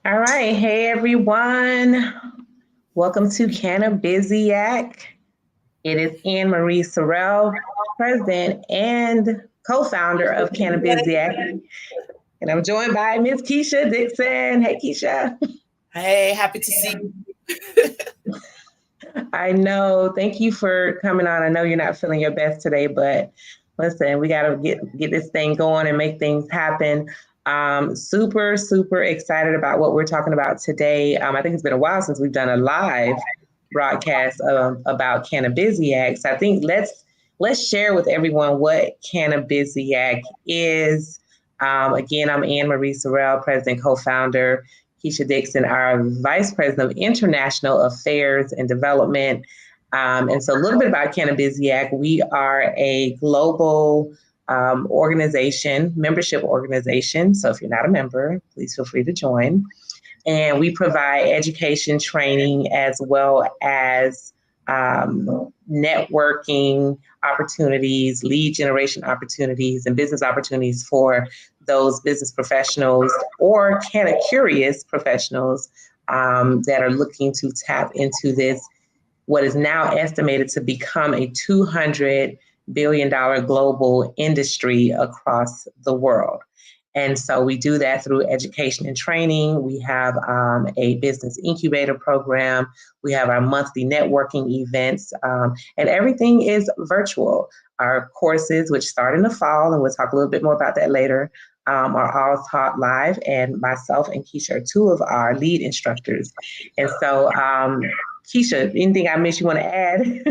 All right. Hey, everyone. Welcome to Cannabiziac. It is Anne Marie Sorrell, president and co founder of Cannabiziac. And I'm joined by Miss Keisha Dixon. Hey, Keisha. Hey, happy to see you. I know. Thank you for coming on. I know you're not feeling your best today, but listen, we got to get this thing going and make things happen. Super excited about what we're talking about today. I think it's been a while since we've done a live broadcast about Cannabiziac. So I think let's share with everyone what Cannabiziac is. Again, I'm Anne Marie Sorrell, president, co-founder. Keisha Dixon, our Vice President of International Affairs and Development. And so a little bit about Cannabiziac. We are a global organization, membership organization. So if you're not a member, please feel free to join. And we provide education training as well as networking opportunities, lead generation opportunities, and business opportunities for those business professionals or kind of curious professionals that are looking to tap into this, what is now estimated to become a $200 billion global industry across the world. And so we do that through education and training. We have a business incubator program. We have our monthly networking events, and everything is virtual. Our courses, which start in the fall, and we'll talk a little bit more about that later, are all taught live. And myself and Keisha are two of our lead instructors. And so, Keisha, anything I missed you want to add?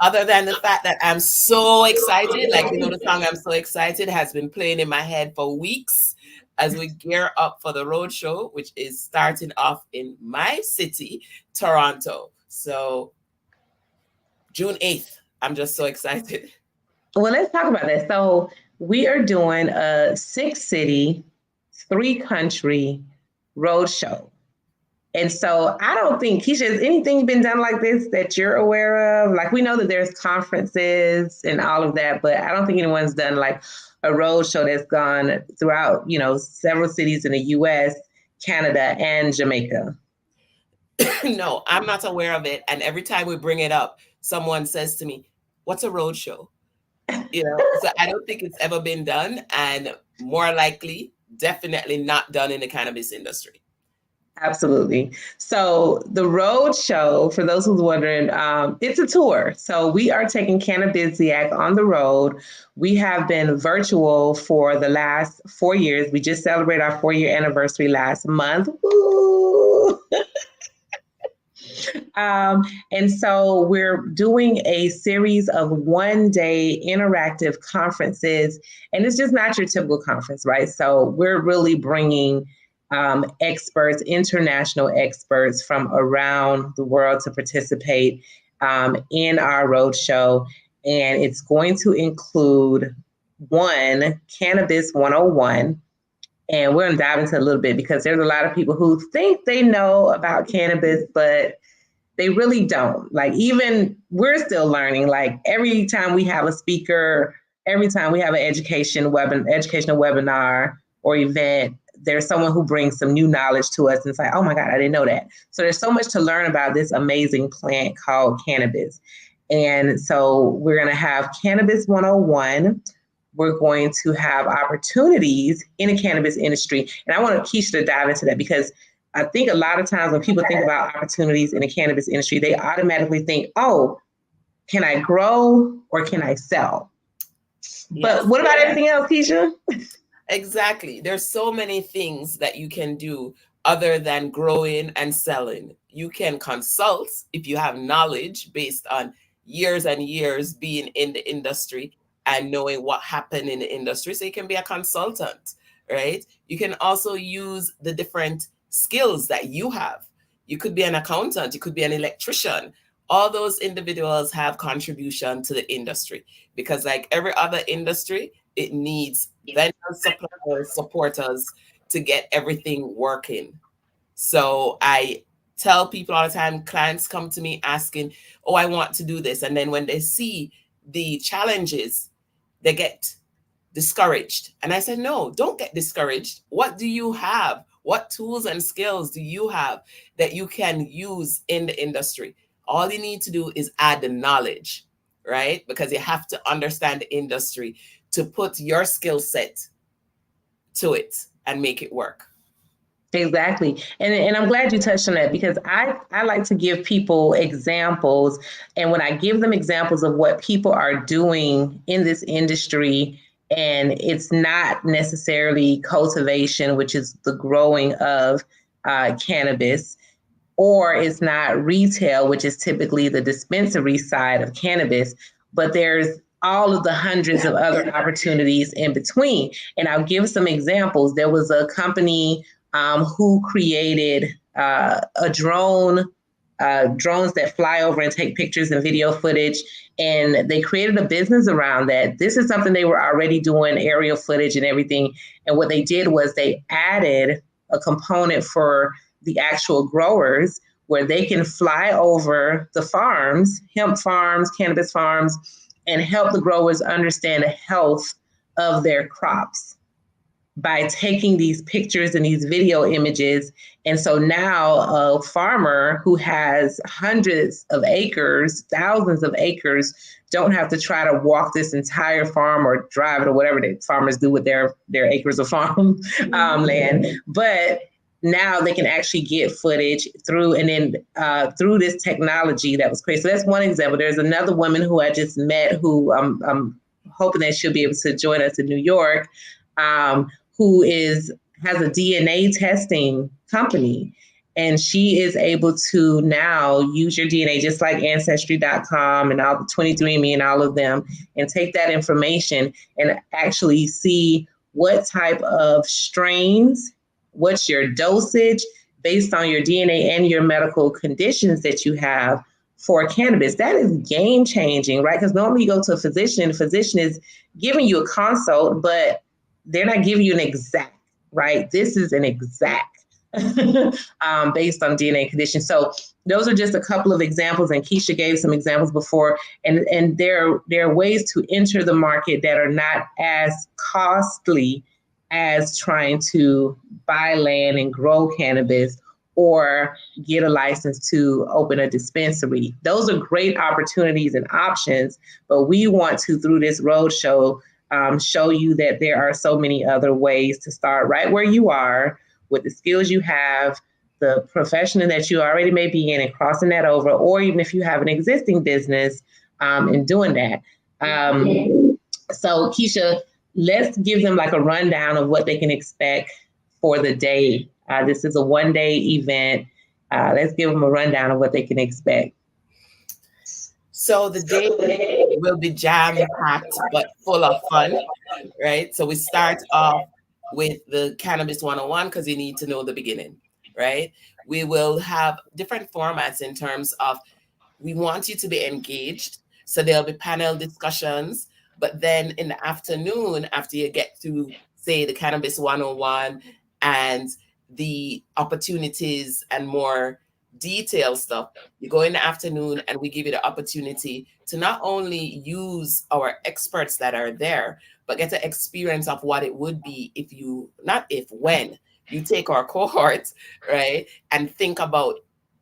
Other than the fact that I'm so excited, like the song "I'm So Excited" has been playing in my head for weeks as we gear up for the road show, which is starting off in my city, Toronto. So June 8th. I'm just so excited. Well, let's talk about that. So we are doing a 6 city, 3 country road show. And so I don't think, Keisha, has anything been done like this that you're aware of? Like we know that there's conferences and all of that, but I don't think anyone's done like a road show that's gone throughout, several cities in the US, Canada, and Jamaica. No, I'm not aware of it. And every time we bring it up, someone says to me, "What's a road show?" So I don't think it's ever been done, and more likely, definitely not done in the cannabis industry. Absolutely. So the road show, for those who's wondering, it's a tour. So we are taking Cannabiziac on the road. We have been virtual for the last 4 years. We just celebrated our 4-year anniversary last month. Woo! And so we're doing a series of 1 day interactive conferences, and it's just not your typical conference, right? So we're really bringing experts, international experts from around the world to participate in our roadshow. And it's going to include one, Cannabis 101. And we're going to dive into a little bit because there's a lot of people who think they know about cannabis, but they really don't. Like, even we're still learning. Like, every time we have a speaker, every time we have an educational webinar or event, there's someone who brings some new knowledge to us and it's like, oh my God, I didn't know that. So there's so much to learn about this amazing plant called cannabis. And so we're going to have Cannabis 101. We're going to have opportunities in the cannabis industry. And I want Keisha to dive into that because I think a lot of times when people think about opportunities in the cannabis industry, they automatically think, oh, can I grow or can I sell? Yes. But what about everything else, Keisha? Exactly. There's so many things that you can do other than growing and selling. You can consult if you have knowledge based on years and years being in the industry and knowing what happened in the industry. So you can be a consultant, right? You can also use the different skills that you have. You could be an accountant, you could be an electrician. All those individuals have contribution to the industry because, like every other industry, it needs vendors, suppliers, supporters to get everything working. So I tell people all the time, clients come to me asking, oh, I want to do this. And then when they see the challenges, they get discouraged. And I said, no, don't get discouraged. What do you have? What tools and skills do you have that you can use in the industry? All you need to do is add the knowledge, right? Because you have to understand the industry to put your skill set to it and make it work. Exactly. And I'm glad you touched on that, because I like to give people examples. And when I give them examples of what people are doing in this industry, and it's not necessarily cultivation, which is the growing of cannabis, or it's not retail, which is typically the dispensary side of cannabis, but there's all of the hundreds of other opportunities in between. And I'll give some examples. There was a company who created a drone, drones that fly over and take pictures and video footage. And they created a business around that. This is something they were already doing, aerial footage and everything. And what they did was they added a component for the actual growers where they can fly over the farms, hemp farms, cannabis farms, and help the growers understand the health of their crops by taking these pictures and these video images. And so now a farmer who has hundreds of acres, thousands of acres, don't have to try to walk this entire farm or drive it or whatever the farmers do with their acres of farm land. But now they can actually get footage through through this technology that was created. So that's one example. There's another woman who I just met who I'm hoping that she'll be able to join us in New York, who has a DNA testing company. And she is able to now use your DNA, just like Ancestry.com and all the 23andMe and all of them, and take that information and actually see what type of strains, what's your dosage based on your DNA and your medical conditions that you have for cannabis. That is game changing, right? Because normally you go to a physician, the physician is giving you a consult, but they're not giving you an exact, right? This is an exact based on DNA conditions. So those are just a couple of examples, and Keisha gave some examples before. And there are ways to enter the market that are not as costly as trying to buy land and grow cannabis or get a license to open a dispensary. Those are great opportunities and options, but we want to, through this roadshow, show you that there are so many other ways to start right where you are with the skills you have, the profession that you already may be in, and crossing that over, or even if you have an existing business and doing that. So Keisha, let's give them like a rundown of what they can expect for the day. This is a one-day event. Let's give them a rundown of what they can expect. So the day will be jam-packed, but full of fun, right? So we start off with the Cannabis 101 because you need to know the beginning, right? We will have different formats in terms of, we want you to be engaged. So there'll be panel discussions, but then in the afternoon, after you get through, say, the Cannabis 101 and the opportunities and more detailed stuff, you go in the afternoon and we give you the opportunity to not only use our experts that are there, but get the experience of what it would be if you, not if, when you take our cohort, right? And think about,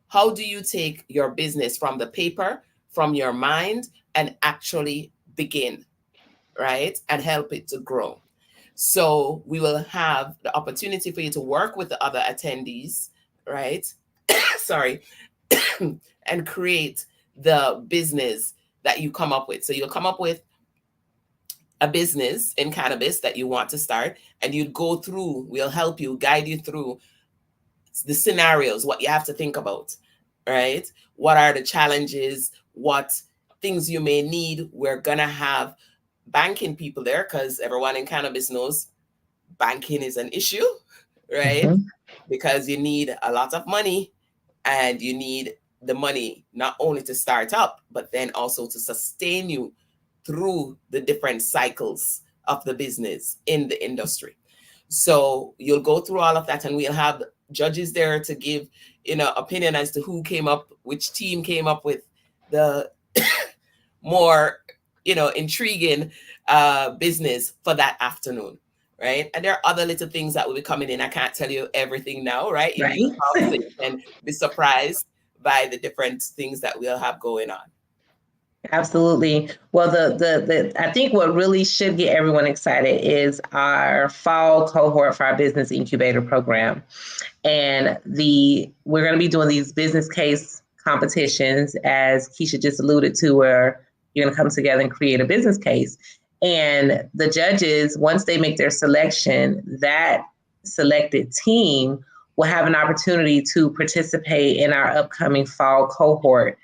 how do you take your business from the paper, from your mind, and actually begin, right? And help it to grow. So we will have the opportunity for you to work with the other attendees, right? Sorry, and create the business that you come up with. So you'll come up with a business in cannabis that you want to start, and you'd go through, we'll help you, guide you through the scenarios, what you have to think about, right? What are the challenges? What things you may need? We're going to have banking people there because everyone in cannabis knows banking is an issue, right? Mm-hmm. Because you need a lot of money, and you need the money not only to start up, but then also to sustain you through the different cycles of the business in the industry. So you'll go through all of that, and we'll have judges there to give, opinion as to who came up, which team came up with the more, intriguing business for that afternoon, right? And there are other little things that will be coming in. I can't tell you everything now, right? You need to Right. come so you can be surprised by the different things that we'll have going on. Absolutely. Well, the I think what really should get everyone excited is our fall cohort for our business incubator program. And we're going to be doing these business case competitions, as Keisha just alluded to, where you're going to come together and create a business case. And the judges, once they make their selection, that selected team will have an opportunity to participate in our upcoming fall cohort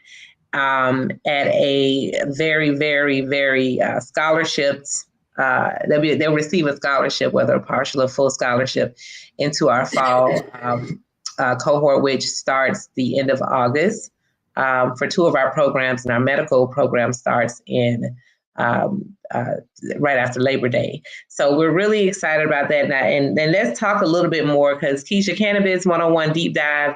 at a very, very, very scholarships. They'll receive a scholarship, whether a partial or full scholarship, into our fall cohort, which starts the end of August for two of our programs, and our medical program starts in right after Labor Day. So we're really excited about that. And let's talk a little bit more, because Keisha, Cannabis 101 Deep Dive,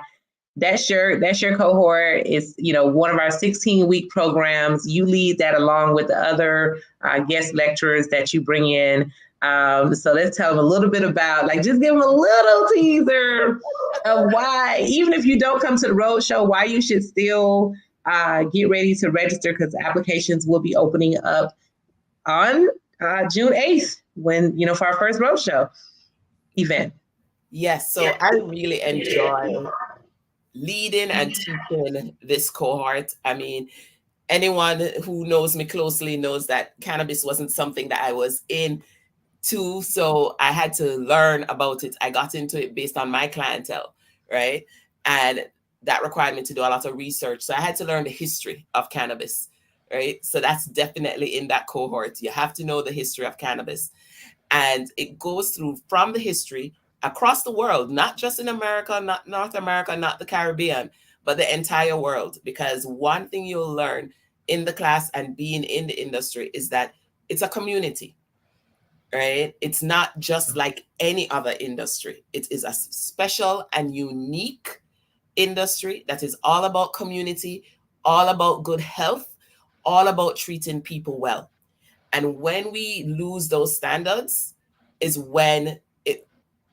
that's your cohort. Is one of our 16-week programs. You lead that along with the other guest lecturers that you bring in. So let's tell them a little bit about, just give them a little teaser of why, even if you don't come to the roadshow, why you should still get ready to register, because applications will be opening up on June 8th for our first roadshow event. Yes, so I really enjoy leading and teaching this cohort. I mean, anyone who knows me closely knows that cannabis wasn't something that I was into, so I had to learn about it. I got into it based on my clientele, right? And that required me to do a lot of research. So I had to learn the history of cannabis, right? So that's definitely in that cohort. You have to know the history of cannabis. And it goes through from the history across the world, not just in America, not North America, not the Caribbean, but the entire world. Because one thing you'll learn in the class and being in the industry is that it's a community, right? It's not just like any other industry. It is a special and unique industry that is all about community, all about good health, all about treating people well. And when we lose those standards is when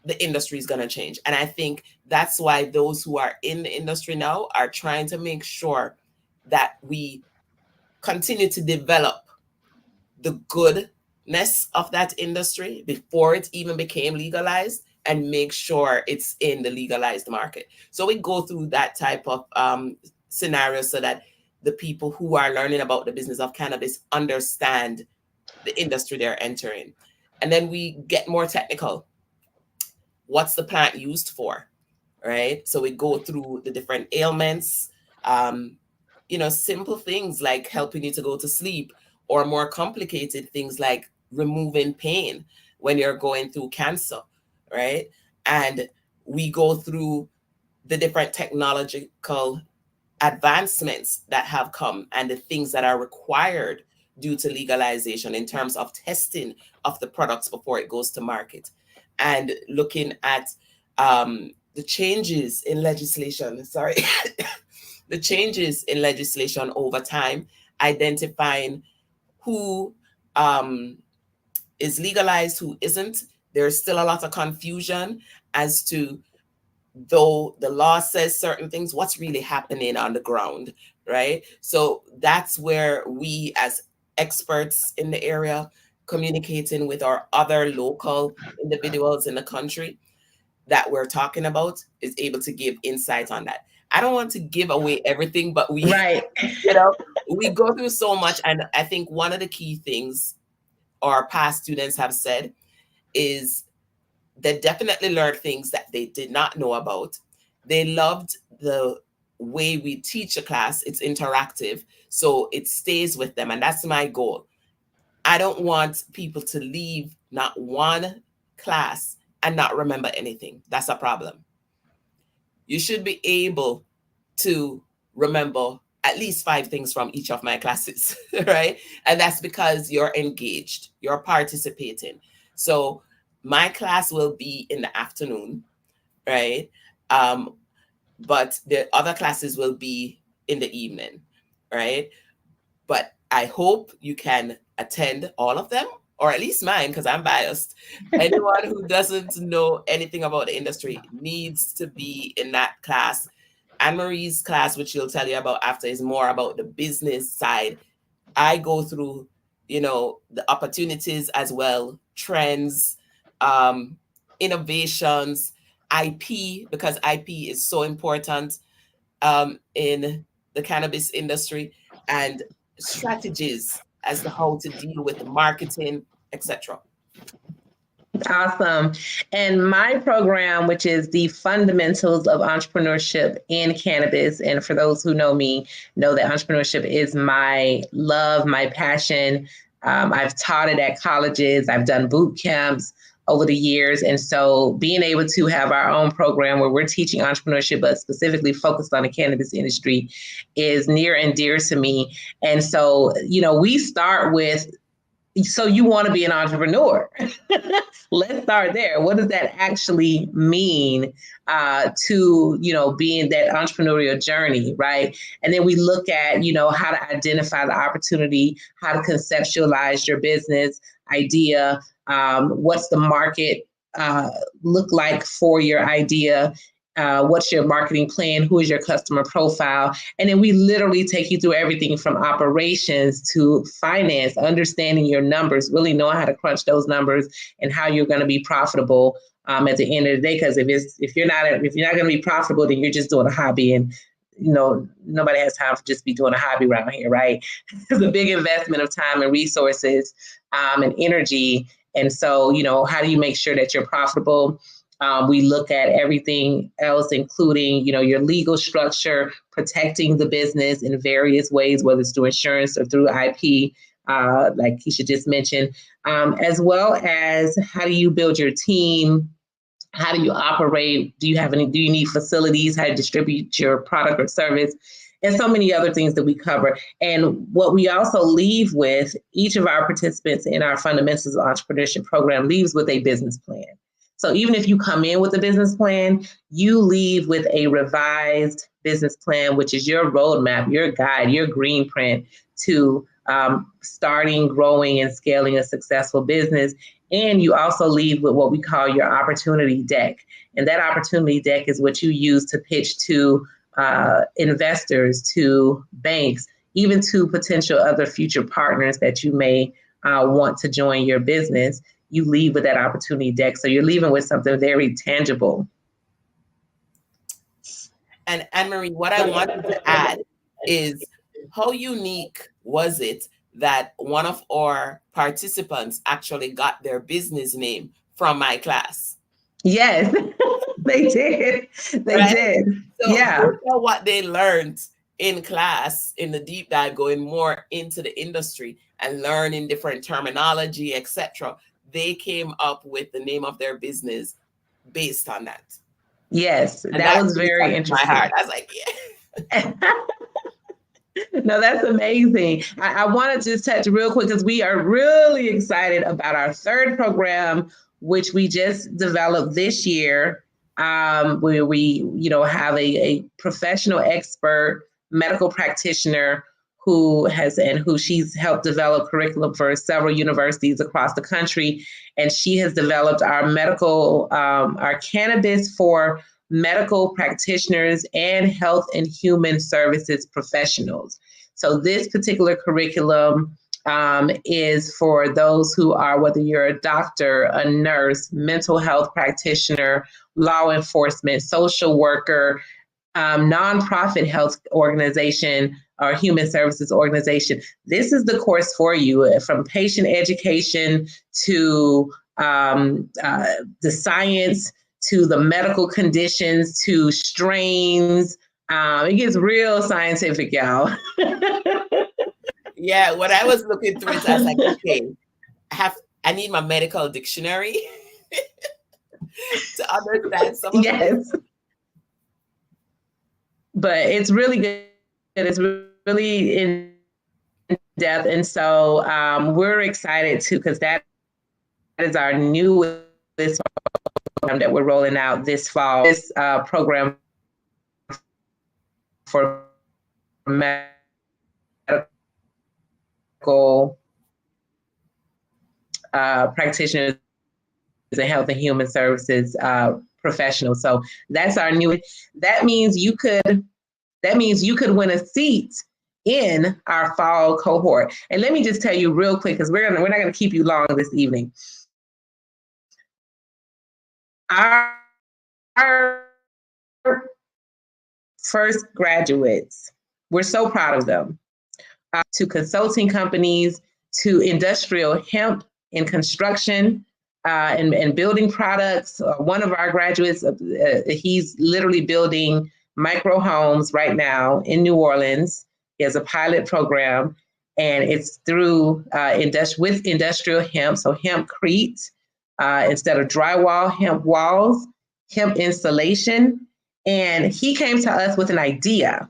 the industry is going to change. And I think that's why those who are in the industry now are trying to make sure that we continue to develop the goodness of that industry before it even became legalized, and make sure it's in the legalized market. So we go through that type of scenario so that the people who are learning about the business of cannabis understand the industry they're entering. And then we get more technical. What's the plant used for, right? So we go through the different ailments, simple things like helping you to go to sleep, or more complicated things like removing pain when you're going through cancer, right? And we go through the different technological advancements that have come and the things that are required due to legalization in terms of testing of the products before it goes to market, and looking at the changes in legislation, the changes in legislation over time, identifying who is legalized, who isn't. There's still a lot of confusion as to, though the law says certain things, what's really happening on the ground, right? So that's where we as experts in the area, communicating with our other local individuals in the country that we're talking about, is able to give insight on that. I don't want to give away everything, but we, Right. we go through so much. And I think one of the key things our past students have said is they definitely learned things that they did not know about. They loved the way we teach a class. It's interactive, so it stays with them. And that's my goal. I don't want people to leave not one class and not remember anything. That's a problem. You should be able to remember at least 5 things from each of my classes, right? And that's because you're engaged, you're participating. So my class will be in the afternoon, right? But the other classes will be in the evening, right? But I hope you can attend all of them, or at least mine, because I'm biased, anyone who doesn't know anything about the industry needs to be in that class. Anne-Marie's class, which she'll tell you about after, is more about the business side. I go through, the opportunities as well, trends, innovations, IP, because IP is so important in the cannabis industry, and strategies as to how to deal with marketing, etc. Awesome. And my program, which is the Fundamentals of Entrepreneurship in Cannabis, and for those who know me, know that entrepreneurship is my love, my passion. I've taught it at colleges. I've done boot camps over the years. And so being able to have our own program where we're teaching entrepreneurship, but specifically focused on the cannabis industry, is near and dear to me. And so, we start with, so you want to be an entrepreneur. Let's start there. What does that actually mean to, being that entrepreneurial journey, right? And then we look at, how to identify the opportunity, how to conceptualize your business idea, what's the market look like for your idea, what's your marketing plan, who is your customer profile, and then we literally take you through everything from operations to finance, understanding your numbers, really knowing how to crunch those numbers and how you're going to be profitable at the end of the day. Because if you're not going to be profitable, then you're just doing a hobby, and nobody has time to just be doing a hobby around here, right? It's a big investment of time and resources and energy. And so, how do you make sure that you're profitable? We look at everything else, including, your legal structure, protecting the business in various ways, whether it's through insurance or through IP, like Keisha just mentioned, as well as how do you build your team? How do you operate? Do you need facilities? How to distribute your product or service? And so many other things that we cover. And what we also leave with, each of our participants in our Fundamentals of Entrepreneurship program leaves with a business plan. So even if you come in with a business plan, you leave with a revised business plan, which is your roadmap, your guide, your green print to starting, growing, and scaling a successful business. And you also leave with what we call your opportunity deck. And that opportunity deck is what you use to pitch to investors, to banks, even to potential other future partners that you may want to join your business. You leave with that opportunity deck. So you're leaving with something very tangible. And Anne-Marie, what I wanted to add is, how unique was it that one of our participants actually got their business name from my class? Yes, they did. They did. So look at what they learned in class, in the deep dive, going more into the industry and learning different terminology, etc. They came up with the name of their business based on that. Yes, that was really very interesting. My heart. I was like, yeah. No, that's amazing. I want to just touch real quick because we are really excited about our third program, which we just developed this year, where we, have a professional expert medical practitioner who she's helped develop curriculum for several universities across the country. And she has developed our our cannabis for medical practitioners and health and human services professionals. So this particular curriculum is for those who are, whether you're a doctor, a nurse, mental health practitioner, law enforcement, social worker, nonprofit health organization, or human services organization. This is the course for you, from patient education to the science, to the medical conditions, to strains. It gets real scientific, y'all. Yeah, when I was looking through it, I was like, okay, I need my medical dictionary to understand some of this. But it's really good. It's really in depth. And so we're excited too, because that is our newest program that we're rolling out this fall. This program for medical practitioners and health and human services professionals. So that's our new. That means you could win a seat in our fall cohort. And let me just tell you real quick, because we're not gonna keep you long this evening. Our first graduates, we're so proud of them. To consulting companies, to industrial hemp and construction, and building products. One of our graduates, he's literally building micro homes right now in New Orleans. He has a pilot program, and it's through with industrial hemp, so hempcrete, instead of drywall, hemp walls, hemp insulation. And he came to us with an idea.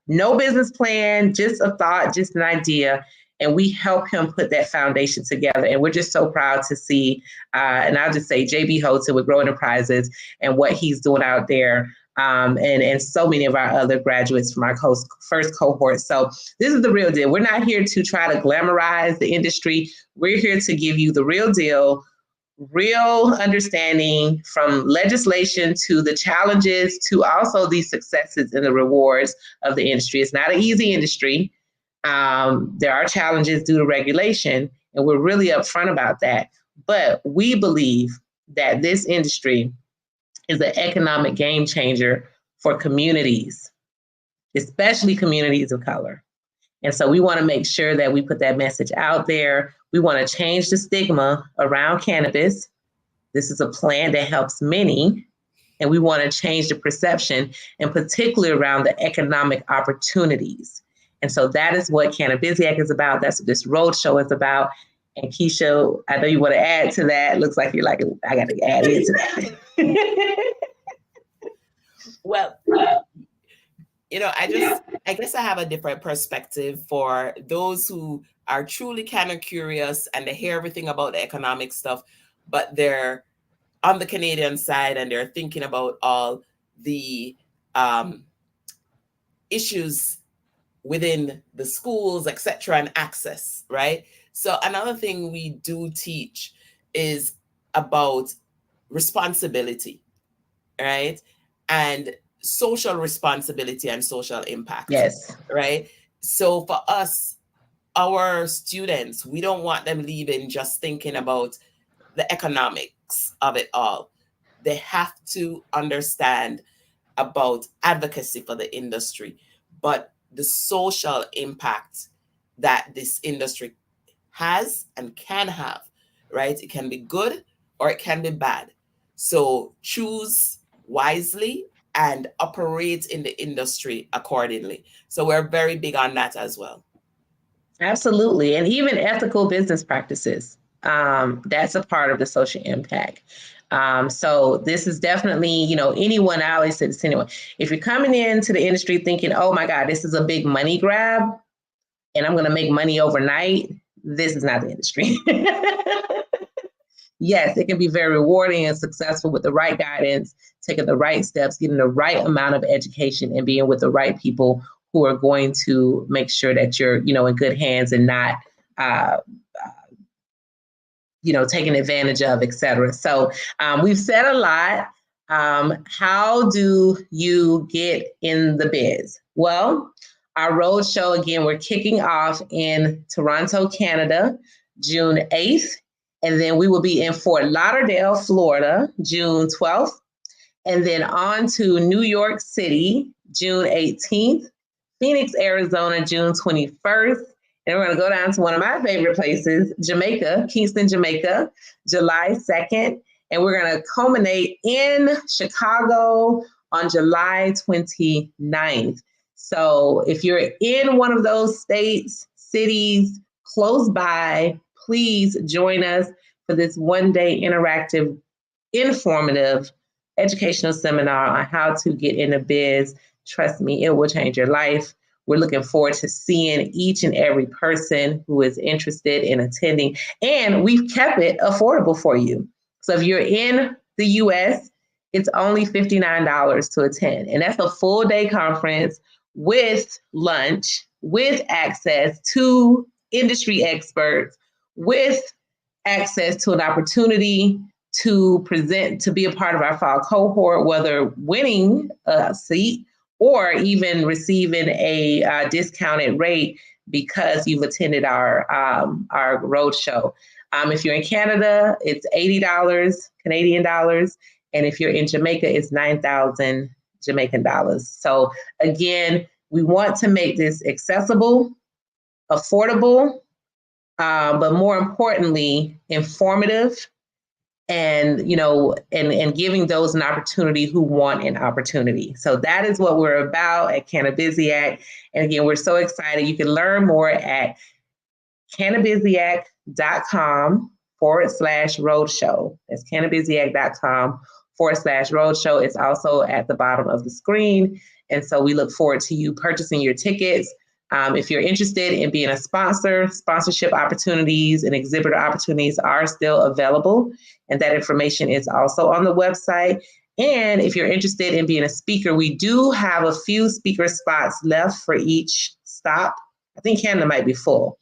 No business plan, just a thought, just an idea. And we help him put that foundation together. And we're just so proud to see, and I'll just say JB Holton with Grow Enterprises and what he's doing out there. And so many of our other graduates from our first cohort. So this is the real deal. We're not here to try to glamorize the industry. We're here to give you the real deal, real understanding from legislation to the challenges to also the successes and the rewards of the industry. It's not an easy industry. There are challenges due to regulation, and we're really upfront about that. But we believe that this industry is an economic game changer for communities, especially communities of color. And so we want to make sure that we put that message out there. We want to change the stigma around cannabis. This is a plant that helps many, and we want to change the perception, and particularly around the economic opportunities. And so that is what Cannabiziac is about. That's what this roadshow is about. And Keisha, I know you want to add to that. Looks like you're like, I got to add into that. Well, I guess I have a different perspective for those who are truly kind of curious and they hear everything about the economic stuff, but they're on the Canadian side and they're thinking about all the issues within the schools, etc., and access, right? So another thing we do teach is about responsibility, right? And social responsibility and social impact. Yes. Right? So for us, our students, we don't want them leaving just thinking about the economics of it all. They have to understand about advocacy for the industry, but the social impact that this industry has and can have, right? It can be good or it can be bad. So choose wisely and operate in the industry accordingly. So we're very big on that as well. Absolutely. And even ethical business practices. That's a part of the social impact. So this is definitely, anyone, I always say this to anyone, if you're coming into the industry thinking, oh my God, this is a big money grab and I'm going to make money overnight, this is not the industry. Yes, it can be very rewarding and successful with the right guidance, taking the right steps, getting the right amount of education, and being with the right people who are going to make sure that you're, in good hands and not, taken advantage of, et cetera. So we've said a lot. How do you get in the biz? Well, our roadshow, again, we're kicking off in Toronto, Canada, June 8th. And then we will be in Fort Lauderdale, Florida, June 12th. And then on to New York City, June 18th, Phoenix, Arizona, June 21st. And we're going to go down to one of my favorite places, Jamaica, Kingston, Jamaica, July 2nd. And we're going to culminate in Chicago on July 29th. So if you're in one of those states, cities close by, please join us for this one-day interactive, informative, educational seminar on how to get in the biz. Trust me, it will change your life. We're looking forward to seeing each and every person who is interested in attending. And we've kept it affordable for you. So if you're in the US, it's only $59 to attend. And that's a full day conference with lunch, with access to industry experts, with access to an opportunity to present, to be a part of our fall cohort, whether winning a seat or even receiving a discounted rate because you've attended our roadshow. If you're in Canada, it's $80 Canadian dollars. And if you're in Jamaica, it's 9,000 Jamaican dollars. So again, we want to make this accessible, affordable, but more importantly, informative, and and giving those an opportunity who want an opportunity. So that is what we're about at Cannabiziac. And again, we're so excited. You can learn more at Cannabiziac.com/roadshow. That's Cannabiziac.com/roadshow. It's also at the bottom of the screen. And so we look forward to you purchasing your tickets. If you're interested in being a sponsor, sponsorship opportunities and exhibitor opportunities are still available. And that information is also on the website. And if you're interested in being a speaker, we do have a few speaker spots left for each stop. I think Canada might be full,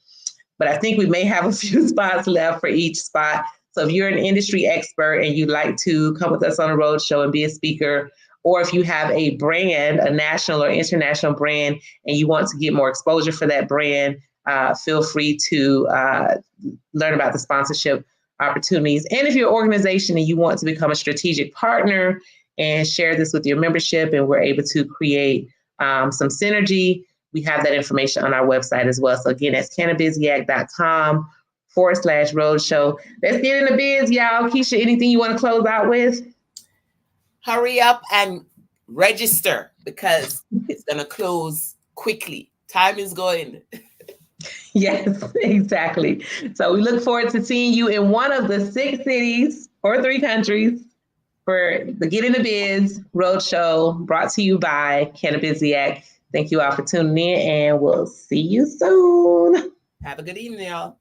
but I think we may have a few spots left for each spot. So if you're an industry expert and you'd like to come with us on a roadshow and be a speaker, or if you have a brand, a national or international brand, and you want to get more exposure for that brand, feel free to learn about the sponsorship opportunities. And if you're an organization and you want to become a strategic partner and share this with your membership, and we're able to create some synergy, we have that information on our website as well. So again, that's Cannabiziac.com/roadshow. Let's get in the biz, y'all. Keisha, anything you want to close out with? Hurry up and register because it's going to close quickly. Time is going. Yes, exactly. So we look forward to seeing you in one of the 6 cities or 3 countries for the Get in the Biz Roadshow, brought to you by Cannabiziac. Thank you all for tuning in, and we'll see you soon. Have a good evening, y'all.